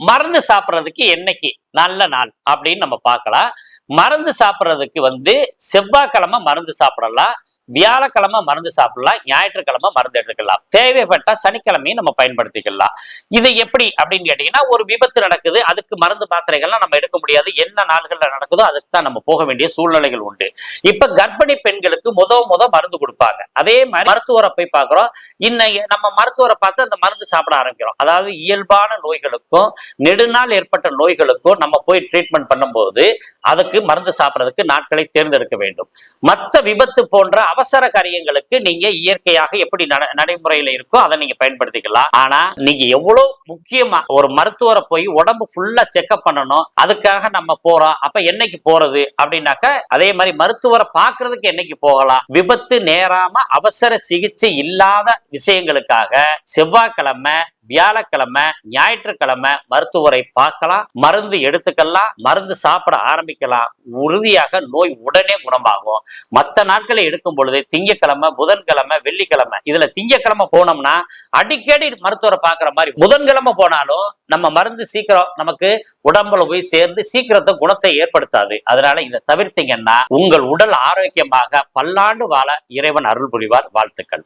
மருந்து சாப்பிட்றதுக்கு என்னைக்கு நல்ல நாள் அப்படின்னு நம்ம பார்க்கலாம். மருந்து சாப்பிட்றதுக்கு செவ்வாய்க்கிழமை மருந்து சாப்பிடலாம், வியாழக்கிழமை மருந்து சாப்பிடலாம், ஞாயிற்றுக்கிழமை மருந்து எடுத்துக்கலாம், தேவைப்பட்ட சனிக்கிழமையும் நம்ம பயன்படுத்திக்கலாம். இது எப்படி அப்படின்னு கேட்டீங்கன்னா, ஒரு விபத்து நடக்குது, அதுக்கு மருந்து மாத்திரைகள்லாம் நம்ம எடுக்க முடியாது, என்ன நாள்கள்ல நடக்குதோ அதுக்கு தான் நம்ம போக வேண்டிய சூழ்நிலைகள் உண்டு. இப்ப கர்ப்பிணி பெண்களுக்கு முத மருந்து கொடுப்பாங்க. அதே மாதிரி மருத்துவரை போய் பார்க்கிறோம். இன்னைக்கு நம்ம மருத்துவரை பார்த்து அந்த மருந்து சாப்பிட ஆரம்பிக்கிறோம். அதாவது இயல்பான நோய்களுக்கும் நெடுநாள் ஏற்பட்ட நோய்களுக்கும் நம்ம போய் ட்ரீட்மெண்ட் பண்ணும்போது அதுக்கு மருந்து சாப்பிட்றதுக்கு நாட்களை தேர்ந்தெடுக்க வேண்டும். மற்ற விபத்து போன்ற அவசர காரியங்களுக்கு நீங்க இயற்கையாக எப்படி நடைமுறையில இருக்கோ அதை நீங்க பயன்படுத்திக்கலாம். ஆனா நீங்க எவ்வளவு முக்கியமா ஒரு மருத்துவரை போய் உடம்பு ஃபுல்லா செக்அப் பண்ணணும், அதுக்காக நம்ம போறோம். அப்ப என்னைக்கு போறது அப்படின்னாக்க, அதே மாதிரி மருத்துவரை பார்க்கறதுக்கு என்னைக்கு போகலாம்? விபத்து நேராம அவசர சிகிச்சை இல்லாத விஷயங்களுக்காக செவ்வாய்க்கிழமை, வியாழக்கிழமை, ஞாயிற்றுக்கிழமை மருத்துவரை பார்க்கலாம், மருந்து எடுத்துக்கலாம், மருந்து சாப்பிட ஆரம்பிக்கலாம். உறுதியாக நோய் உடனே குணமாகும். மற்ற நாட்களை எடுக்கும் பொழுது திங்கக்கிழமை, புதன்கிழமை, வெள்ளிக்கிழமை, இதுல திங்கக்கிழமை போனோம்னா அடிக்கடி மருத்துவரை பார்க்கிற மாதிரி, புதன்கிழமை போனாலும் நம்ம மருந்து சீக்கிரம் நமக்கு உடம்புல போய் சேர்ந்து சீக்கிரத்தை குணத்தை ஏற்படுத்தாது. அதனால இதை தவிர்த்தீங்கன்னா உங்கள் உடல் ஆரோக்கியமாக பல்லாண்டு வாழ இறைவன் அருள் புரிவார். வாழ்த்துக்கள்.